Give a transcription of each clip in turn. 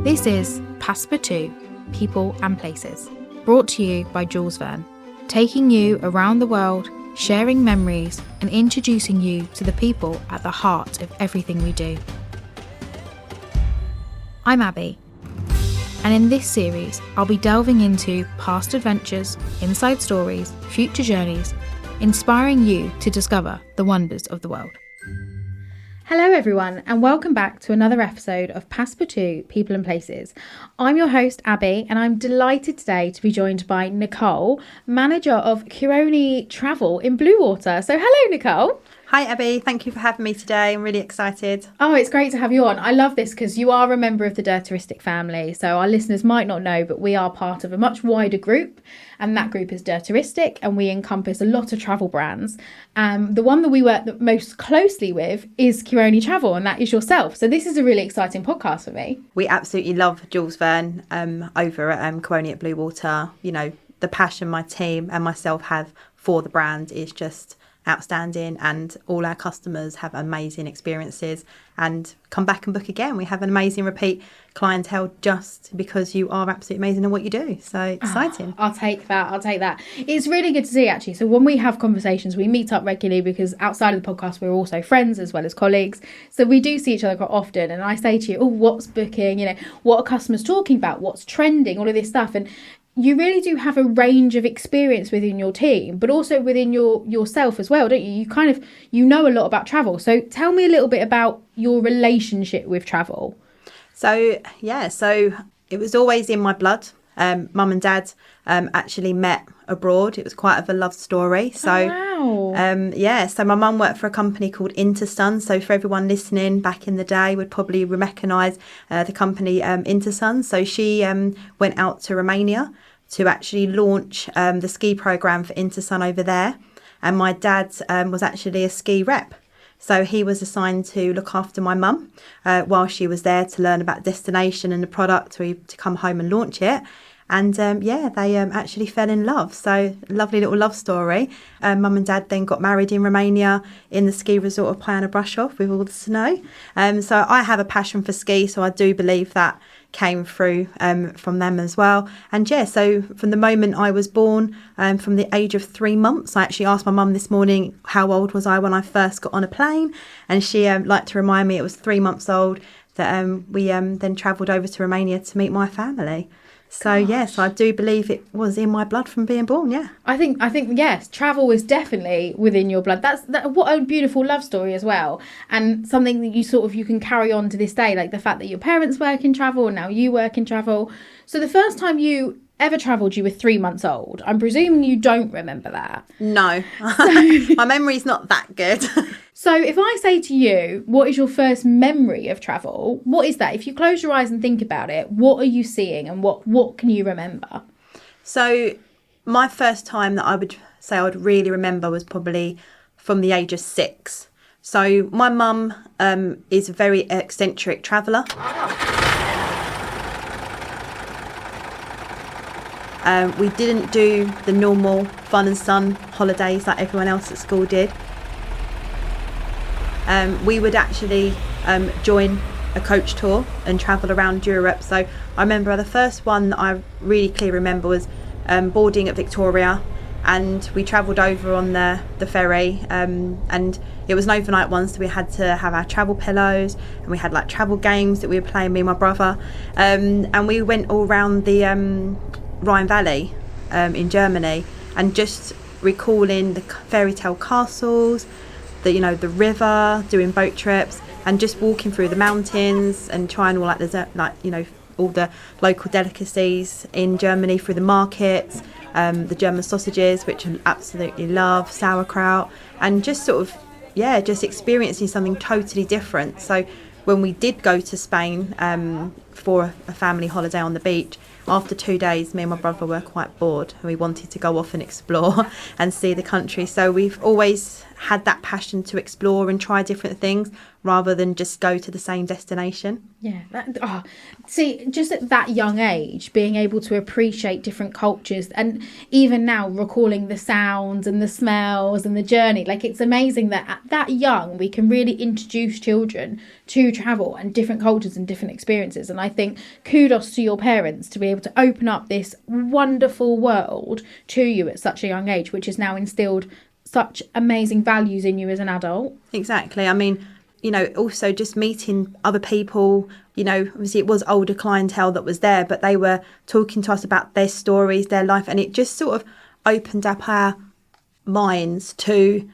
This is Passepartout, People and Places, brought to you by Jules Verne, taking you around the world, sharing memories and introducing you to the people at the heart of everything we do. I'm Abby, and in this series I'll be delving into past adventures, inside stories, future journeys, inspiring you to discover the wonders of the world. Hello everyone, and welcome back to another episode of Passepartout, People and Places. I'm your host Abby, and I'm delighted today to be joined by Nicole, manager of Kuoni Travel in Bluewater. So hello Nicole. Hi Abby, thank you for having me today. I'm really excited. Oh, it's great to have you on. I love this because you are a member of the Dirtouristic family. So our listeners might not know, but we are part of a much wider group, and that group is Dirtouristic, and we encompass a lot of travel brands. The one that we work the most closely with is Kuoni Travel, and that is yourself. So this is a really exciting podcast for me. We absolutely love Jules Verne over at Kuoni at Bluewater. You know, the passion my team and myself have for the brand is just outstanding, and all our customers have amazing experiences and come back and book again. We have an amazing repeat clientele just because you are absolutely amazing at what you do. So exciting. I'll take that. It's really good to see, actually. So when we have conversations, we meet up regularly because outside of the podcast we're also friends as well as colleagues, so we do see each other quite often. And I say to you, what's booking, what are customers talking about, what's trending, all of this stuff. And you really do have a range of experience within your team, but also within yourself as well, don't you? You know a lot about travel. So tell me a little bit about your relationship with travel. So it was always in my blood. Mum and Dad actually met abroad. It was quite of a love story. So, so my mum worked for a company called Intersun. So for everyone listening back in the day would probably recognise the company Intersun. So she went out to Romania to actually launch the ski programme for Intersun over there. And my dad was actually a ski rep. So he was assigned to look after my mum while she was there to learn about destination and the product to come home and launch it. And they actually fell in love. So lovely little love story. Mum and Dad then got married in Romania in the ski resort of Piana Brasov with all the snow. So I have a passion for ski, so I do believe that came through from them as well. And so from the moment I was born, from the age of 3 months, I actually asked my mum this morning how old was I when I first got on a plane, and she liked to remind me it was 3 months old that we then travelled over to Romania to meet my family. So yes, I do believe it was in my blood from being born. Yeah, I think yes, travel is definitely within your blood. What a beautiful love story as well, and something that you can carry on to this day, like the fact that your parents work in travel and now you work in travel. So the first time you ever travelled, you were 3 months old. I'm presuming you don't remember that. No, my memory's not that good. So if I say to you, what is your first memory of travel? What is that? If you close your eyes and think about it, what are you seeing and what can you remember? So my first time that I would say I would really remember was probably from the age of 6. So my mum is a very eccentric traveller. We didn't do the normal fun and sun holidays like everyone else at school did. We would actually join a coach tour and travel around Europe. So I remember the first one that I really clearly remember was boarding at Victoria, and we travelled over on the ferry, and it was an overnight one, so we had to have our travel pillows, and we had like travel games that we were playing, me and my brother, and we went all around the Rhine Valley in Germany, and just recalling the fairy tale castles, the river, doing boat trips, and just walking through the mountains and trying all all the local delicacies in Germany through the markets, the German sausages, which I absolutely love, sauerkraut, and just just experiencing something totally different. So when we did go to Spain for a family holiday on the beach. After 2 days, me and my brother were quite bored and we wanted to go off and explore and see the country. So we've always had that passion to explore and try different things rather than just go to the same destination. Yeah. See, just at that young age, being able to appreciate different cultures, and even now recalling the sounds and the smells and the journey, like, it's amazing that at that young we can really introduce children to travel and different cultures and different experiences. And I think kudos to your parents to be able to open up this wonderful world to you at such a young age, which has now instilled such amazing values in you as an adult. Exactly. I mean, you know, also just meeting other people, you know, obviously it was older clientele that was there, but they were talking to us about their stories, their life, and it just sort of opened up our minds to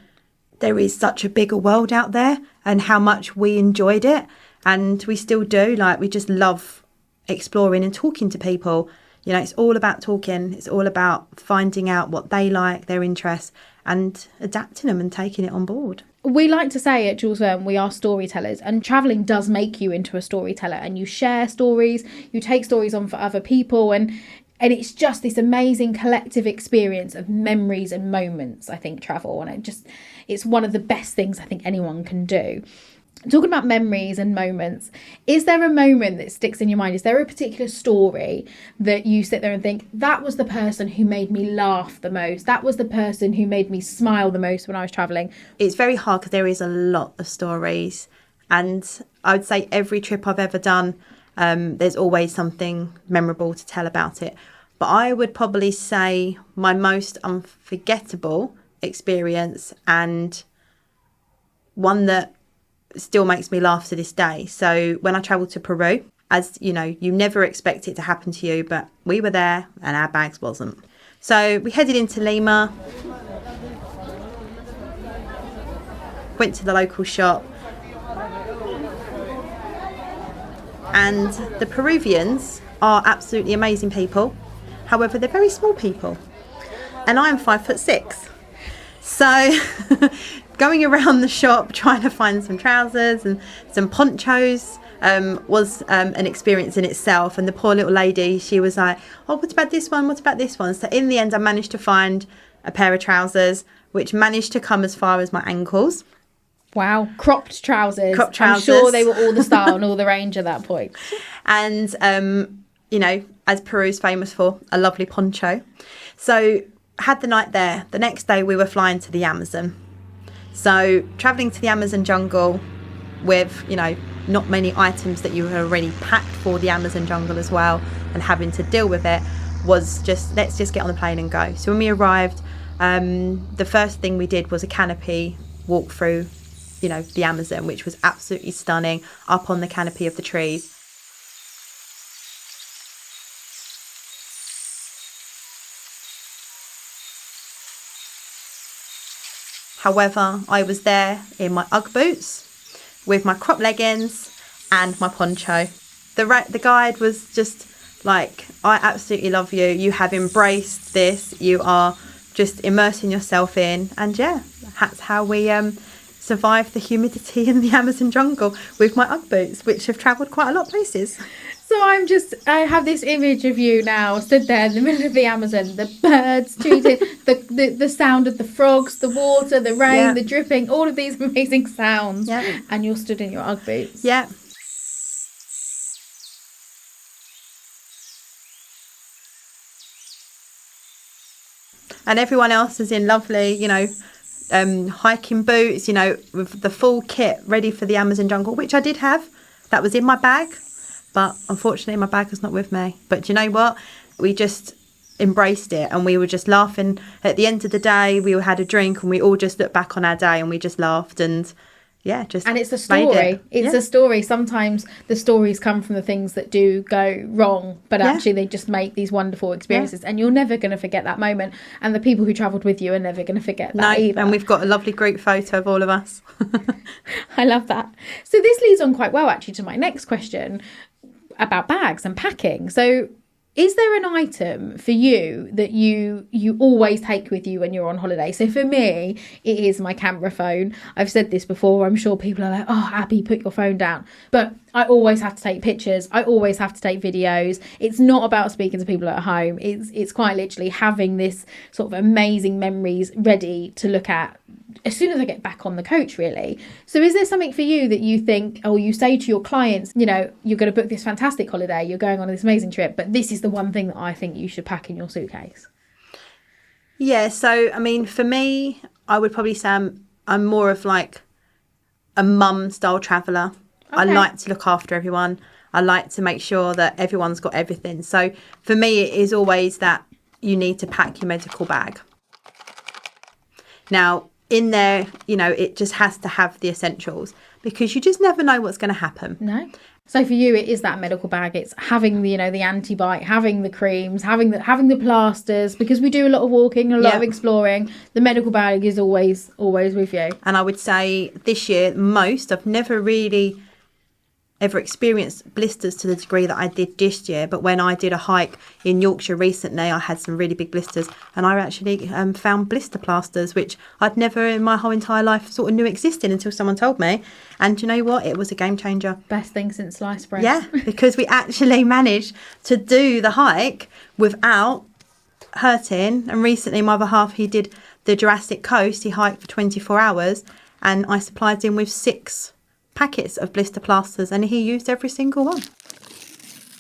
there is such a bigger world out there and how much we enjoyed it. And we still do. Like, we just love exploring and talking to people. You know, it's all about talking. It's all about finding out what they like, their interests, and adapting them and taking it on board. We like to say at Jules Verne, we are storytellers, and travelling does make you into a storyteller, and you share stories, you take stories on for other people, and it's just this amazing collective experience of memories and moments, I think, travel. And it's one of the best things I think anyone can do. Talking about memories and moments, is there a moment that sticks in your mind? Is there a particular story that you sit there and think, that was the person who made me laugh the most? That was the person who made me smile the most when I was travelling? It's very hard because there is a lot of stories. And I would say every trip I've ever done, there's always something memorable to tell about it. But I would probably say my most unforgettable experience, and one that still makes me laugh to this day. So when I travelled to Peru, as you know, you never expect it to happen to you, but we were there and our bags wasn't. So we headed into Lima, went to the local shop, and the Peruvians are absolutely amazing people. However, they're very small people, and I am 5'6". So going around the shop trying to find some trousers and some ponchos was an experience in itself. And the poor little lady, she was like, oh, what about this one? What about this one? So in the end, I managed to find a pair of trousers, which managed to come as far as my ankles. Wow. Cropped trousers. Cropped trousers. I'm sure they were all the style and all the range at that point. And, you know, as Peru's famous for, a lovely poncho. So had the night there. The next day we were flying to the Amazon. So travelling to the Amazon jungle with, you know, not many items that you had already packed for the Amazon jungle as well, and having to deal with it was just, let's just get on the plane and go. So when we arrived, the first thing we did was a canopy walk through, you know, the Amazon, which was absolutely stunning, up on the canopy of the trees. However, I was there in my Ugg boots with my crop leggings and my poncho. The guide was just like, I absolutely love you. You have embraced this. You are just immersing yourself in. And yeah, that's how we survived the humidity in the Amazon jungle with my Ugg boots, which have travelled quite a lot of places. So I have this image of you now stood there in the middle of the Amazon, the birds tweeting, the sound of the frogs, the water, the rain, the dripping, all of these amazing sounds. Yeah. And you're stood in your Ugg boots. Yeah. And everyone else is in lovely, you know, hiking boots, you know, with the full kit ready for the Amazon jungle, which I did have. That was in my bag. But unfortunately, my bag was not with me. But do you know what? We just embraced it, and we were just laughing. At the end of the day, we had a drink, and we all just looked back on our day, and we just laughed, and yeah, just. And it's a story. It's a story. Sometimes the stories come from the things that do go wrong, but actually they just make these wonderful experiences, and you're never going to forget that moment. And the people who travelled with you are never going to forget that either. And we've got a lovely group photo of all of us. I love that. So this leads on quite well, actually, to my next question about bags and packing. So Is there an item for you that you always take with you when you're on holiday? So for me, it is my camera phone. I've said this before. I'm sure people are like, oh, Abby, put your phone down. But I always have to take pictures. I always have to take videos. It's not about speaking to people at home. It's quite literally having this sort of amazing memories ready to look at as soon as I get back on the coach, really. So is there something for you that you think, or you say to your clients, you know, you're going to book this fantastic holiday, you're going on this amazing trip, but this is the one thing that I think you should pack in your suitcase? Yeah, so, I mean, for me, I would probably say I'm more of like a mum style traveller. Okay. I like to look after everyone. I like to make sure that everyone's got everything. So for me, it is always that you need to pack your medical bag. Now, in there, you know, it just has to have the essentials because you just never know what's going to happen. No. So for you, it is that medical bag. It's having the, you know, the anti-bite, having the creams, having the plasters, because we do a lot of walking, a lot of exploring. The medical bag is always with you. And I would say this year, I've never really ever experienced blisters to the degree that I did this year. But when I did a hike in Yorkshire recently, I had some really big blisters, and I actually found blister plasters, which I'd never in my whole entire life sort of knew existed until someone told me. And you know what? It was a game changer. Best thing since sliced bread. Yeah, because we actually managed to do the hike without hurting. And recently my other half, he did the Jurassic Coast. He hiked for 24 hours and I supplied him with 6 packets of blister plasters and he used every single one.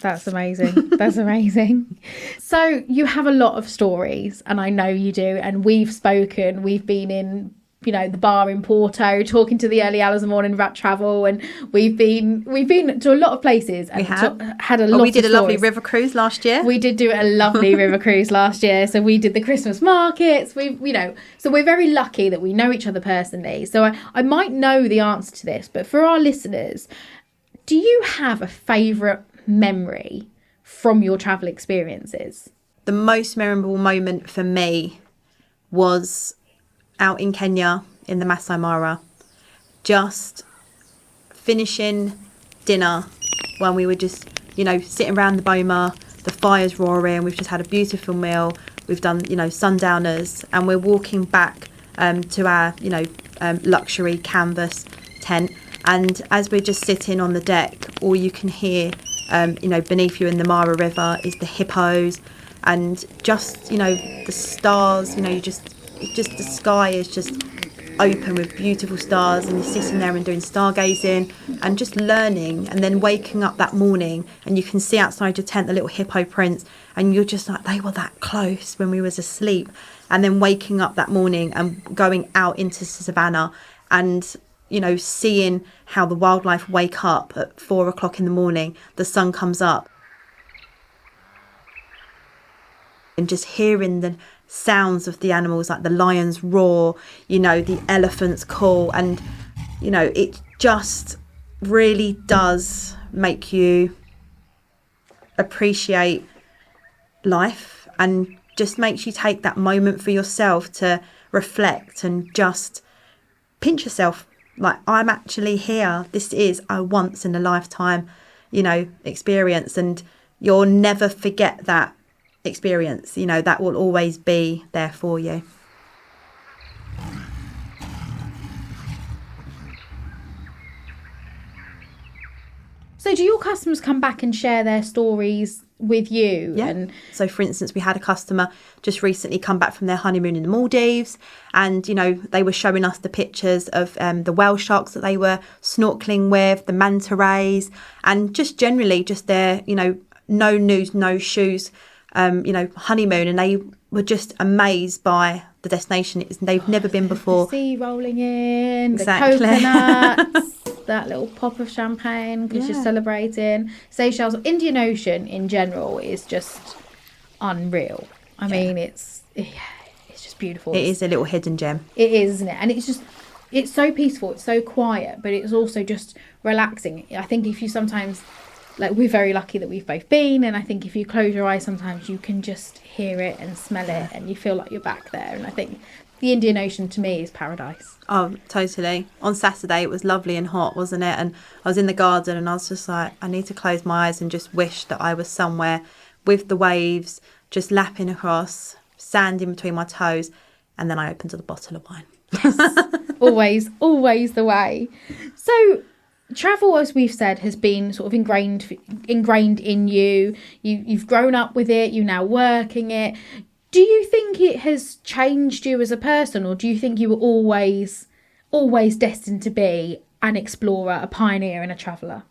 That's amazing. That's amazing. So you have a lot of stories, and I know you do, and we've been in, you know, the bar in Porto talking to the early hours of the morning about travel, and we've been to a lot of places and had a lot of we did stories. A lovely river cruise last year. We did do a lovely river cruise last year. So we did the Christmas markets. So we're very lucky that we know each other personally. So I might know the answer to this, but for our listeners, do you have a favourite memory from your travel experiences? The most memorable moment for me was out in Kenya in the Masai Mara, just finishing dinner when we were just, you know, sitting around the boma, the fire's roaring, we've just had a beautiful meal, we've done, you know, sundowners, and we're walking back to our, you know, luxury canvas tent, and as we're just sitting on the deck, all you can hear, you know, beneath you in the Mara River is the hippos, and just, you know, the stars, you know, the sky is just open with beautiful stars, and you're sitting there and doing stargazing and just learning, and then waking up that morning and you can see outside your tent the little hippo prints, and you're just like, they were that close when we was asleep. And then waking up that morning and going out into the savannah and, you know, seeing how the wildlife wake up at 4 o'clock in the morning, the sun comes up, and just hearing the sounds of the animals, like the lions roar, you know, the elephants call, and, you know, it just really does make you appreciate life, and just makes you take that moment for yourself to reflect and just pinch yourself, like, I'm actually here, this is a once in a lifetime, you know, experience, and you'll never forget that experience, you know, that will always be there for you. So do your customers come back and share their stories with you? Yeah. And so, for instance, we had a customer just recently come back from their honeymoon in the Maldives, and, you know, they were showing us the pictures of the whale sharks that they were snorkeling with, the manta rays, and just generally just their, you know, no news, no shoes, you know, honeymoon, and they were just amazed by the destination. They've never been before. The sea rolling in, exactly. The coconuts, that little pop of champagne because you're celebrating. Seychelles, Indian Ocean in general is just unreal. I mean, it's just beautiful. It is a little hidden gem. It is, isn't it? And it's so peaceful, it's so quiet, but it's also just relaxing. I think if you sometimes, like, we're very lucky that we've both been, and I think if you close your eyes sometimes you can just hear it and smell it and you feel like you're back there. And I think the Indian Ocean to me is paradise. Oh, totally. On Saturday it was lovely and hot, wasn't it? And I was in the garden and I was just like, I need to close my eyes and just wish that I was somewhere with the waves, just lapping across, sand in between my toes, and then I opened a bottle of wine. Always the way. So travel, as we've said, has been sort of ingrained in you. You've grown up with it, you're now working it. Do you think it has changed you as a person, or do you think you were always destined to be an explorer, a pioneer and a traveller?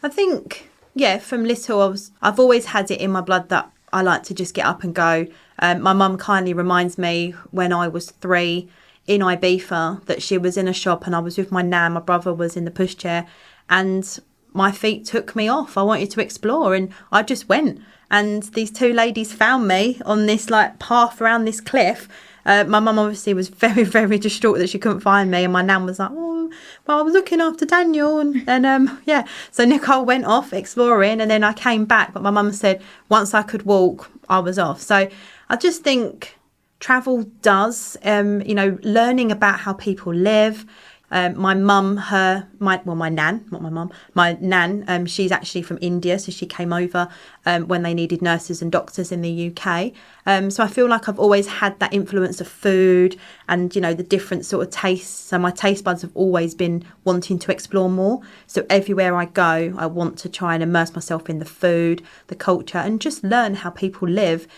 I think, yeah, from little I've always had it in my blood that I like to just get up and go. My mum kindly reminds me when I was 3 in Ibiza that she was in a shop and I was with my nan, my brother was in the pushchair, and my feet took me off. I wanted to explore and I just went. And these 2 ladies found me on this like path around this cliff. My mum obviously was very, very distraught that she couldn't find me. And my nan was like, oh, well, I was looking after Daniel. And yeah, so Nicole went off exploring and then I came back. But my mum said once I could walk, I was off. So I just think travel does, learning about how people live. My nan, she's actually from India, so she came over when they needed nurses and doctors in the UK. So I feel like I've always had that influence of food and, the different sort of tastes. So my taste buds have always been wanting to explore more. So everywhere I go, I want to try and immerse myself in the food, the culture, and just learn how people live.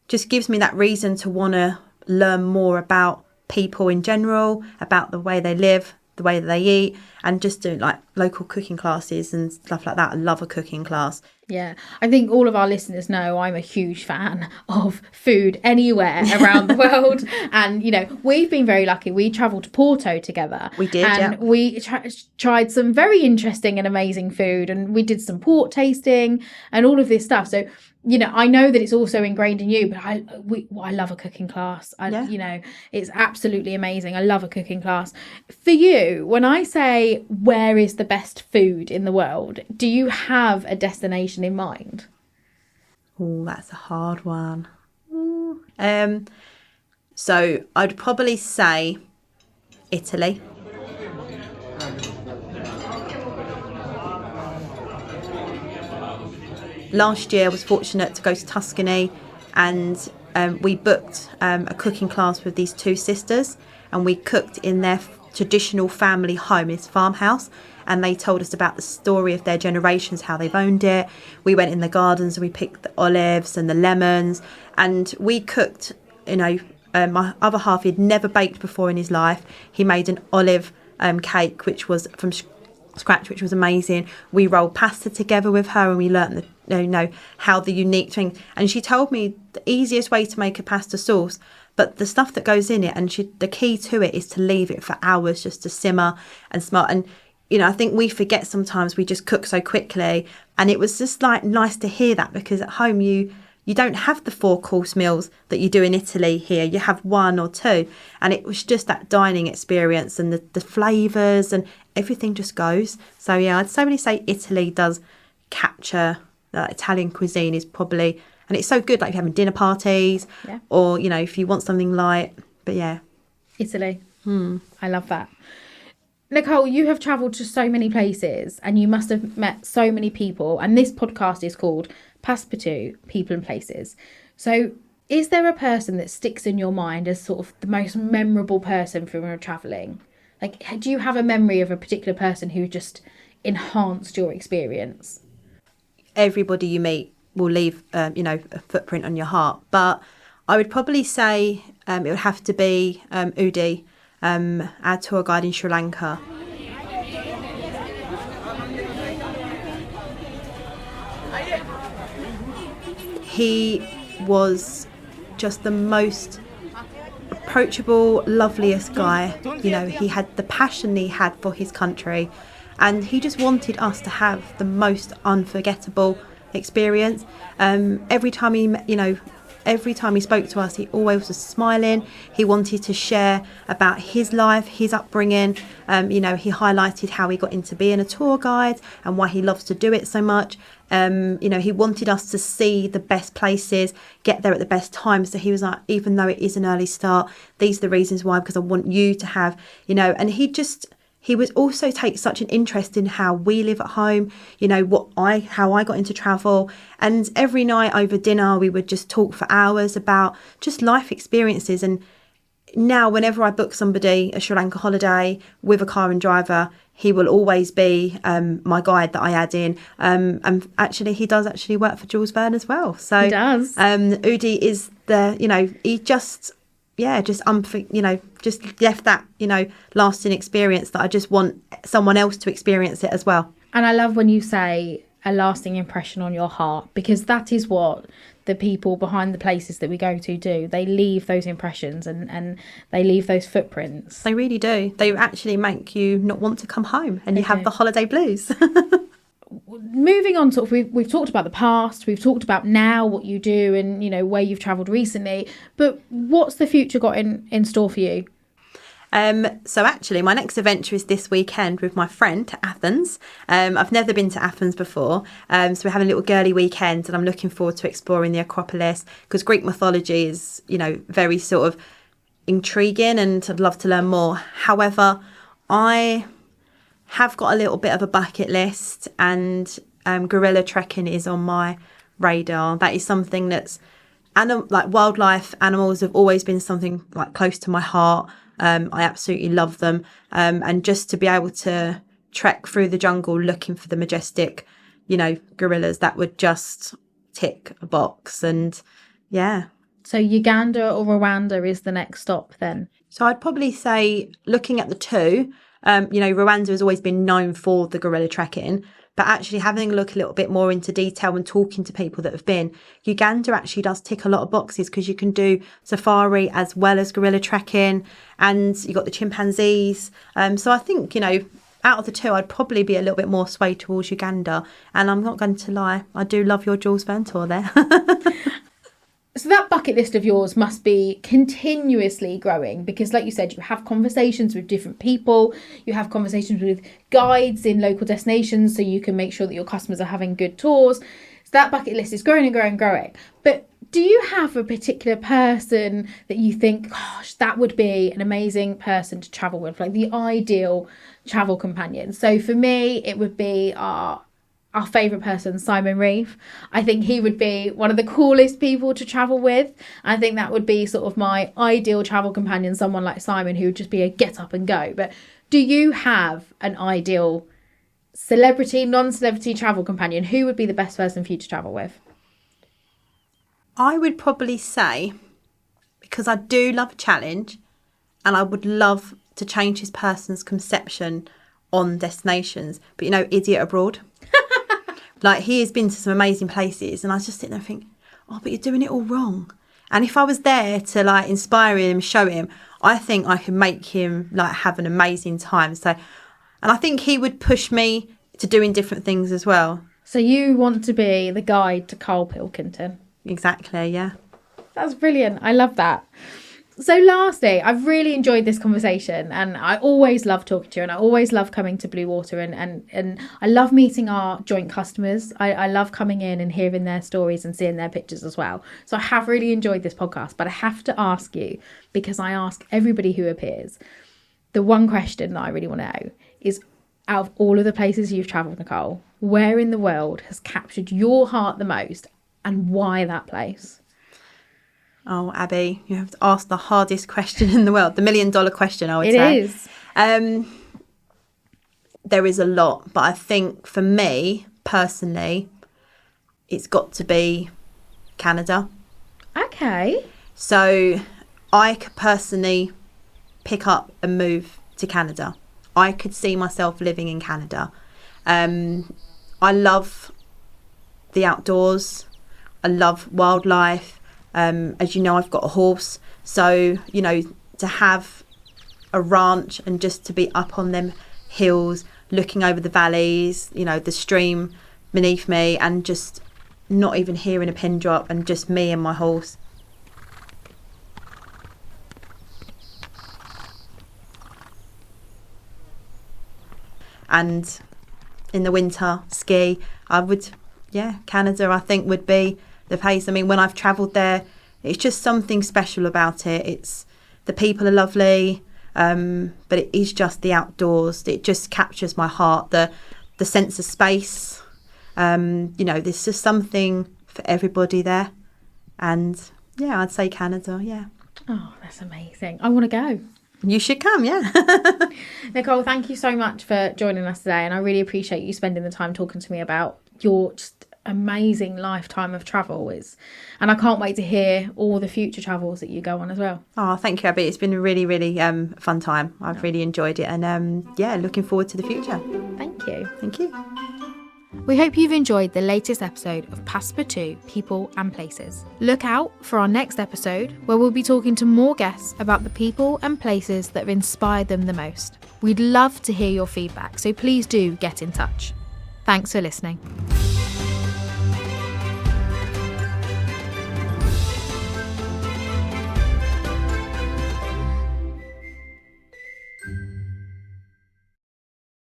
Just gives me that reason to want to learn more about people in general, about the way they live, the way that they eat, and just do like local cooking classes and stuff like that. I love a cooking class. Yeah, I think all of our listeners know I'm a huge fan of food anywhere around the world. And, we've been very lucky. We travelled to Porto together. We did, and we tried some very interesting and amazing food, and we did some port tasting and all of this stuff. So, I know that it's also ingrained in you, but I love a cooking class. It's absolutely amazing. I love a cooking class. For you, when I say where is the best food in the world, do you have a destination in mind? Oh, that's a hard one. So I'd probably say Italy. Last year I was fortunate to go to Tuscany and we booked a cooking class with these 2 sisters, and we cooked in their traditional family home, this farmhouse, and they told us about the story of their generations, how they've owned it. We went in the gardens and we picked the olives and the lemons, and we cooked, my other half, he'd never baked before in his life. He made an olive cake which was from scratch, which was amazing. We rolled pasta together with her and we learnt how the unique thing, and she told me the easiest way to make a pasta sauce, but the stuff that goes in it, and the key to it is to leave it for hours just to simmer and smell. And I think we forget sometimes, we just cook so quickly, and it was just like nice to hear that, because at home you don't have the 4-course meals that you do in Italy here. You have 1 or 2, and it was just that dining experience and the flavours and everything just goes. So yeah, I'd certainly say Italy does capture Italian cuisine is probably, and it's so good, like if you're having dinner parties, or if you want something light. But yeah, Italy. I love that. Nicole, you have travelled to so many places and you must have met so many people, and this podcast is called Passepartout, People and Places. So is there a person that sticks in your mind as sort of the most memorable person from your travelling? Like, do you have a memory of a particular person who just enhanced your experience? Everybody you meet will leave, a footprint on your heart. But I would probably say it would have to be Udi, our tour guide in Sri Lanka. He was just the most approachable, loveliest guy. He had the passion he had for his country, and he just wanted us to have the most unforgettable experience. Every time he spoke to us, he always was smiling. He wanted to share about his life, his upbringing. He highlighted how he got into being a tour guide and why he loves to do it so much. He wanted us to see the best places, get there at the best time. So he was like, even though it is an early start, these are the reasons why, because I want you to have, and he just he would also take such an interest in how we live at home, you know, how I got into travel. And every night over dinner, we would just talk for hours about just life experiences. And now whenever I book somebody a Sri Lanka holiday with a car and driver, he will always be my guide that I add in. And actually, he does actually work for Jules Verne as well. So he does. Udi is he just left that, lasting experience that I just want someone else to experience it as well. And I love when you say a lasting impression on your heart, because that is what the people behind the places that we go to do. They leave those impressions and they leave those footprints. They really do. They actually make you not want to come home, and you have the holiday blues. Moving on, sort of, we've talked about the past, we've talked about now, what you do, and where you've travelled recently. But what's the future got in store for you? So actually, my next adventure is this weekend with my friend to Athens. I've never been to Athens before, so we're having a little girly weekend, and I'm looking forward to exploring the Acropolis, because Greek mythology is, very sort of intriguing, and I'd love to learn more. However, I have got a little bit of a bucket list, and gorilla trekking is on my radar. That is something that's wildlife, animals have always been something close to my heart. I absolutely love them. And just to be able to trek through the jungle looking for the majestic, gorillas, that would just tick a box. And yeah. So Uganda or Rwanda is the next stop then? So I'd probably say, looking at the two, Rwanda has always been known for the gorilla trekking, but actually having a look a little bit more into detail and talking to people that have been, Uganda actually does tick a lot of boxes, because you can do safari as well as gorilla trekking, and you got the chimpanzees. So I think, out of the two, I'd probably be a little bit more swayed towards Uganda. And I'm not going to lie, I do love your Jules Verne tour there. So that bucket list of yours must be continuously growing, because like you said, you have conversations with different people, you have conversations with guides in local destinations, so you can make sure that your customers are having good tours. So that bucket list is growing and growing and growing. But do you have a particular person that you think, gosh, that would be an amazing person to travel with, like the ideal travel companion? So for me, it would be our favourite person, Simon Reeve. I think he would be one of the coolest people to travel with. I think that would be sort of my ideal travel companion, someone like Simon, who would just be a get up and go. But do you have an ideal celebrity, non-celebrity travel companion? Who would be the best person for you to travel with? I would probably say, because I do love a challenge, and I would love to change his person's conception on destinations, but idiot abroad. He has been to some amazing places, and I just sit there and think, oh, but you're doing it all wrong. And if I was there to inspire him, show him, I think I could make him have an amazing time. So, and I think he would push me to doing different things as well. So you want to be the guide to Carl Pilkington? Exactly, yeah. That's brilliant. I love that. So lastly, I've really enjoyed this conversation, and I always love talking to you, and I always love coming to Bluewater, and I love meeting our joint customers. I love coming in and hearing their stories and seeing their pictures as well. So I have really enjoyed this podcast, but I have to ask you, because I ask everybody who appears, the one question that I really want to know is, out of all of the places you've travelled, Nicole, where in the world has captured your heart the most, and why that place? Oh, Abby, you have to ask the hardest question in the world, the $1 million question, I would say. It is. There is a lot, but I think for me, personally, it's got to be Canada. Okay. So I could personally pick up and move to Canada. I could see myself living in Canada. I love the outdoors. I love wildlife. As you know, I've got a horse, so to have a ranch and just to be up on them hills, looking over the valleys, the stream beneath me, and just not even hearing a pin drop, and just me and my horse. And in the winter, ski. Canada, I think, would be the place. I mean, when I've travelled there, it's just something special about it. It's the people are lovely. but it is just the outdoors. It just captures my heart, the sense of space. There's just something for everybody there. And yeah, I'd say Canada, yeah. Oh, that's amazing. I want to go. You should come, yeah. Nicole, thank you so much for joining us today, and I really appreciate you spending the time talking to me about your just amazing lifetime of travel. And I can't wait to hear all the future travels that you go on as well. Oh, thank you, Abby. It's been a really, really fun time. I've really enjoyed it, and looking forward to the future. Thank you. Thank you. We hope you've enjoyed the latest episode of Passepartout, People and Places. Look out for our next episode, where we'll be talking to more guests about the people and places that have inspired them the most. We'd love to hear your feedback, so please do get in touch. Thanks for listening.